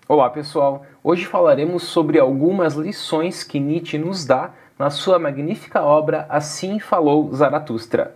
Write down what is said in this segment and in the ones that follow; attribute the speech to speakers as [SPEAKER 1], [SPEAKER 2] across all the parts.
[SPEAKER 1] Olá pessoal, hoje falaremos sobre algumas lições que Nietzsche nos dá na sua magnífica obra Assim Falou Zaratustra.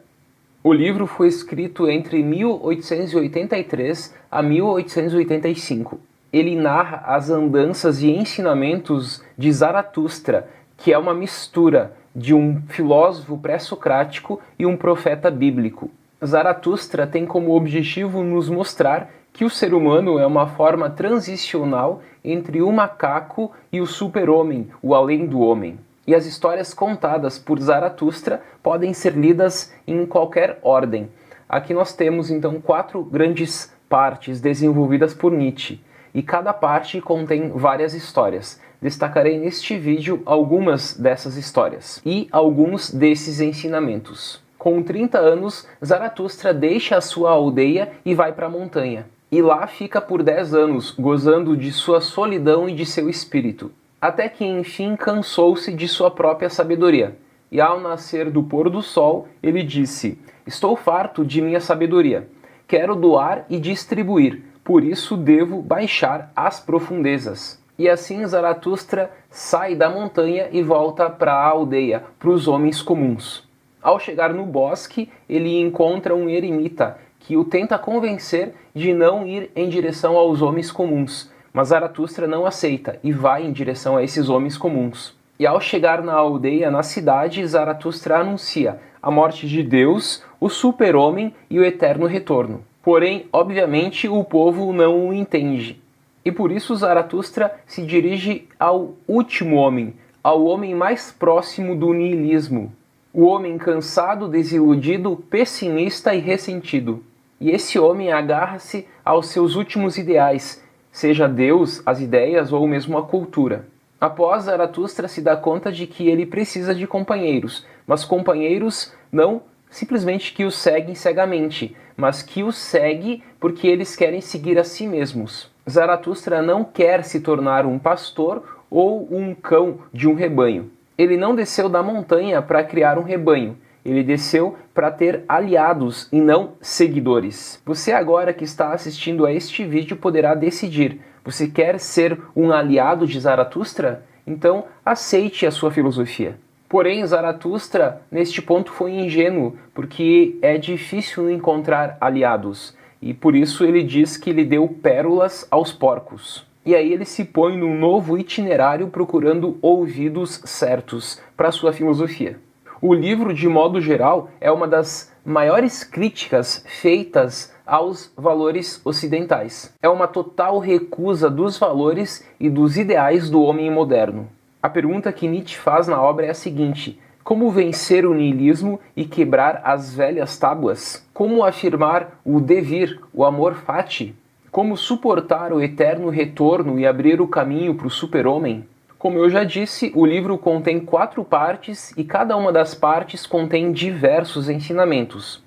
[SPEAKER 1] O livro foi escrito entre 1883 a 1885. Ele narra as andanças e ensinamentos de Zaratustra, que é uma mistura de um filósofo pré-socrático e um profeta bíblico. Zaratustra tem como objetivo nos mostrar que o ser humano é uma forma transicional entre o macaco e o super-homem, o além do homem. E as histórias contadas por Zaratustra podem ser lidas em qualquer ordem. Aqui nós temos então 4 grandes partes desenvolvidas por Nietzsche, e cada parte contém várias histórias. Destacarei neste vídeo algumas dessas histórias e alguns desses ensinamentos. Com 30 anos, Zaratustra deixa a sua aldeia e vai para a montanha. E lá fica por 10 anos, gozando de sua solidão e de seu espírito. Até que enfim cansou-se de sua própria sabedoria. E ao nascer do pôr do sol, ele disse: "Estou farto de minha sabedoria. Quero doar e distribuir, por isso devo baixar às profundezas." E assim Zaratustra sai da montanha e volta para a aldeia, para os homens comuns. Ao chegar no bosque, ele encontra um eremita que o tenta convencer de não ir em direção aos homens comuns, mas Zaratustra não aceita e vai em direção a esses homens comuns. E ao chegar na aldeia, na cidade, Zaratustra anuncia a morte de Deus, o super-homem e o eterno retorno. Porém, obviamente, o povo não o entende. E por isso Zaratustra se dirige ao último homem, ao homem mais próximo do niilismo. O homem cansado, desiludido, pessimista e ressentido. E esse homem agarra-se aos seus últimos ideais, seja Deus, as ideias ou mesmo a cultura. Após, Zaratustra se dá conta de que ele precisa de companheiros, mas companheiros não simplesmente que o seguem cegamente, mas que o seguem porque eles querem seguir a si mesmos. Zaratustra não quer se tornar um pastor ou um cão de um rebanho. Ele não desceu da montanha para criar um rebanho. Ele desceu para ter aliados e não seguidores. Você agora que está assistindo a este vídeo poderá decidir. Você quer ser um aliado de Zaratustra? Então aceite a sua filosofia. Porém, Zaratustra neste ponto foi ingênuo, porque é difícil encontrar aliados. E por isso ele diz que ele deu pérolas aos porcos. E aí ele se põe num novo itinerário procurando ouvidos certos para sua filosofia. O livro, de modo geral, é uma das maiores críticas feitas aos valores ocidentais. É uma total recusa dos valores e dos ideais do homem moderno. A pergunta que Nietzsche faz na obra é a seguinte: como vencer o niilismo e quebrar as velhas tábuas? Como afirmar o devir, o amor fati? Como suportar o eterno retorno e abrir o caminho para o super-homem? Como eu já disse, o livro contém 4 partes e cada uma das partes contém diversos ensinamentos.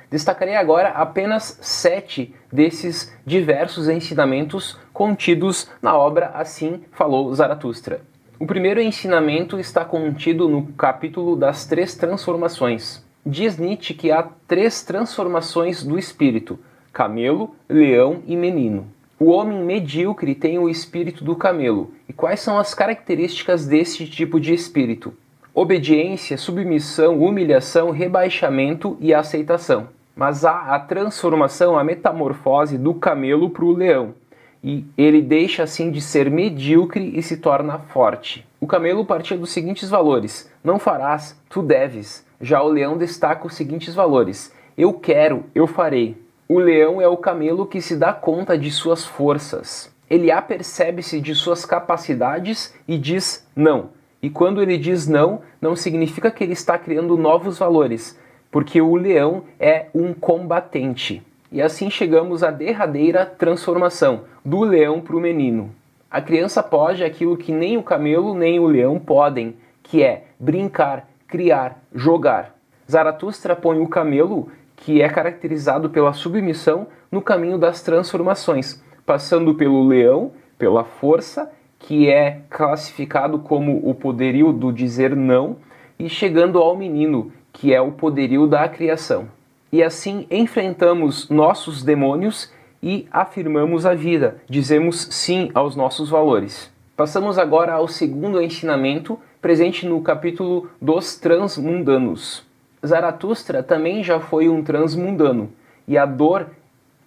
[SPEAKER 1] Destacarei agora apenas 7 desses diversos ensinamentos contidos na obra Assim Falou Zaratustra. O primeiro ensinamento está contido no capítulo das 3 transformações. Diz Nietzsche que há 3 transformações do espírito: camelo, leão e menino. O homem medíocre tem o espírito do camelo. E quais são as características desse tipo de espírito? Obediência, submissão, humilhação, rebaixamento e aceitação. Mas há a transformação, a metamorfose do camelo para o leão. E ele deixa assim de ser medíocre e se torna forte. O camelo partia dos seguintes valores: não farás, tu deves. Já o leão destaca os seguintes valores: eu quero, eu farei. O leão é o camelo que se dá conta de suas forças. Ele apercebe-se de suas capacidades e diz não. E quando ele diz não, não significa que ele está criando novos valores, porque o leão é um combatente. E assim chegamos à derradeira transformação, do leão para o menino. A criança pode aquilo que nem o camelo nem o leão podem, que é brincar, criar, jogar. Zaratustra põe o camelo, que é caracterizado pela submissão, no caminho das transformações, passando pelo leão, pela força, que é classificado como o poderio do dizer não, e chegando ao menino, que é o poderio da criação. E assim enfrentamos nossos demônios e afirmamos a vida, dizemos sim aos nossos valores. Passamos agora ao segundo ensinamento, presente no capítulo dos transmundanos. Zaratustra também já foi um transmundano, e a dor,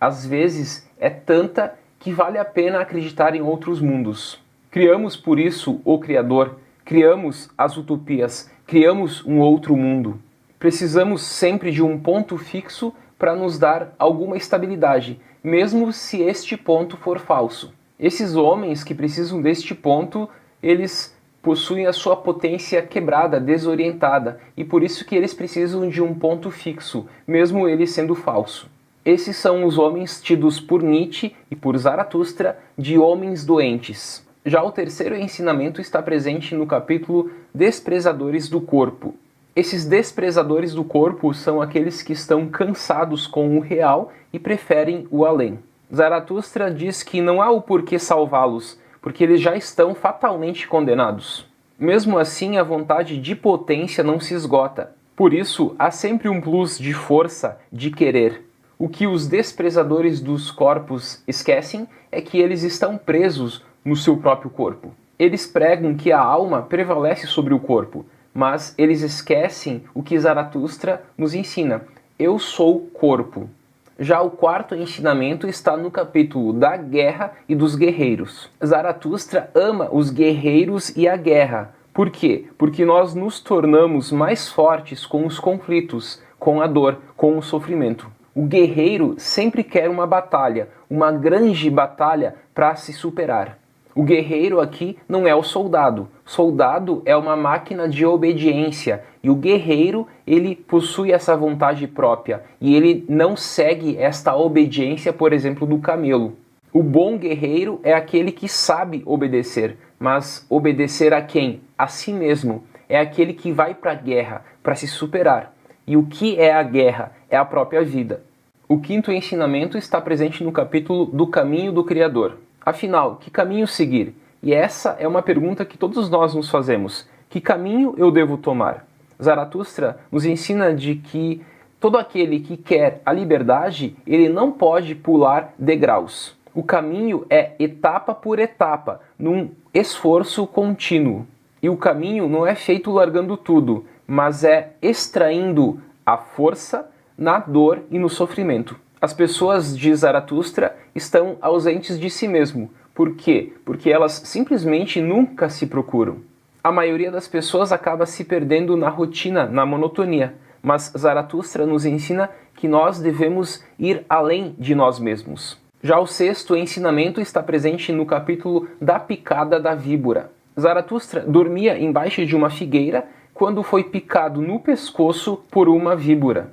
[SPEAKER 1] às vezes, é tanta que vale a pena acreditar em outros mundos. Criamos, por isso, o Criador, criamos as utopias, criamos um outro mundo. Precisamos sempre de um ponto fixo para nos dar alguma estabilidade, mesmo se este ponto for falso. Esses homens que precisam deste ponto, eles possuem a sua potência quebrada, desorientada, e por isso que eles precisam de um ponto fixo, mesmo ele sendo falso. Esses são os homens tidos por Nietzsche e por Zaratustra de homens doentes. Já o terceiro ensinamento está presente no capítulo Desprezadores do Corpo. Esses desprezadores do corpo são aqueles que estão cansados com o real e preferem o além. Zaratustra diz que não há o porquê salvá-los, porque eles já estão fatalmente condenados. Mesmo assim, a vontade de potência não se esgota. Por isso, há sempre um plus de força, de querer. O que os desprezadores dos corpos esquecem é que eles estão presos no seu próprio corpo. Eles pregam que a alma prevalece sobre o corpo, mas eles esquecem o que Zaratustra nos ensina. Eu sou corpo. Já o quarto ensinamento está no capítulo da guerra e dos guerreiros. Zaratustra ama os guerreiros e a guerra. Por quê? Porque nós nos tornamos mais fortes com os conflitos, com a dor, com o sofrimento. O guerreiro sempre quer uma batalha, uma grande batalha para se superar. O guerreiro aqui não é o soldado. Soldado é uma máquina de obediência e o guerreiro, ele possui essa vontade própria e ele não segue esta obediência, por exemplo, do camelo. O bom guerreiro é aquele que sabe obedecer, mas obedecer a quem? A si mesmo. É aquele que vai para a guerra para se superar. E o que é a guerra? É a própria vida. O quinto ensinamento está presente no capítulo do Caminho do Criador. Afinal, que caminho seguir? E essa é uma pergunta que todos nós nos fazemos. Que caminho eu devo tomar? Zaratustra nos ensina de que todo aquele que quer a liberdade, ele não pode pular degraus. O caminho é etapa por etapa, num esforço contínuo. E o caminho não é feito largando tudo, mas é extraindo a força na dor e no sofrimento. As pessoas de Zaratustra estão ausentes de si mesmo. Por quê? Porque elas simplesmente nunca se procuram. A maioria das pessoas acaba se perdendo na rotina, na monotonia. Mas Zaratustra nos ensina que nós devemos ir além de nós mesmos. Já o sexto ensinamento está presente no capítulo da picada da víbora. Zaratustra dormia embaixo de uma figueira quando foi picado no pescoço por uma víbora.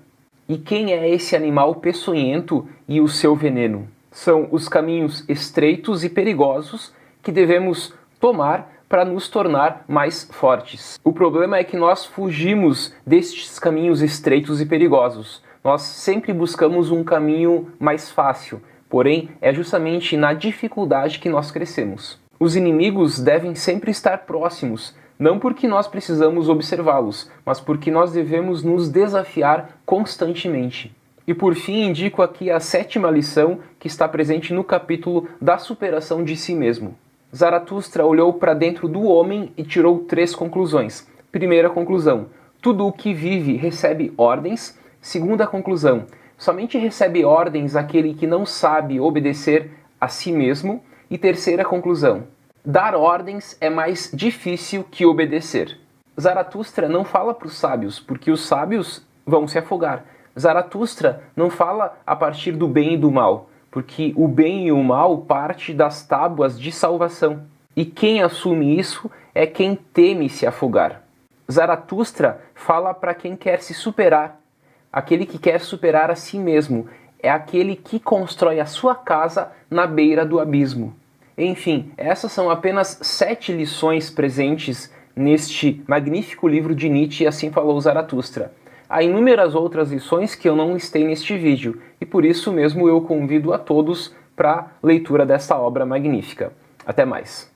[SPEAKER 1] E quem é esse animal peçonhento e o seu veneno? São os caminhos estreitos e perigosos que devemos tomar para nos tornar mais fortes. O problema é que nós fugimos destes caminhos estreitos e perigosos. Nós sempre buscamos um caminho mais fácil, porém é justamente na dificuldade que nós crescemos. Os inimigos devem sempre estar próximos, não porque nós precisamos observá-los, mas porque nós devemos nos desafiar constantemente. E por fim, indico aqui a sétima lição que está presente no capítulo da superação de si mesmo. Zaratustra olhou para dentro do homem e tirou 3 conclusões. Primeira conclusão: tudo o que vive recebe ordens. Segunda conclusão: somente recebe ordens aquele que não sabe obedecer a si mesmo. E terceira conclusão: dar ordens é mais difícil que obedecer. Zaratustra não fala para os sábios, porque os sábios vão se afogar. Zaratustra não fala a partir do bem e do mal, porque o bem e o mal parte das tábuas de salvação. E quem assume isso é quem teme se afogar. Zaratustra fala para quem quer se superar. Aquele que quer superar a si mesmo é aquele que constrói a sua casa na beira do abismo. Enfim, essas são apenas 7 lições presentes neste magnífico livro de Nietzsche, Assim Falou Zaratustra. Há inúmeras outras lições que eu não listei neste vídeo, e por isso mesmo eu convido a todos para a leitura desta obra magnífica. Até mais!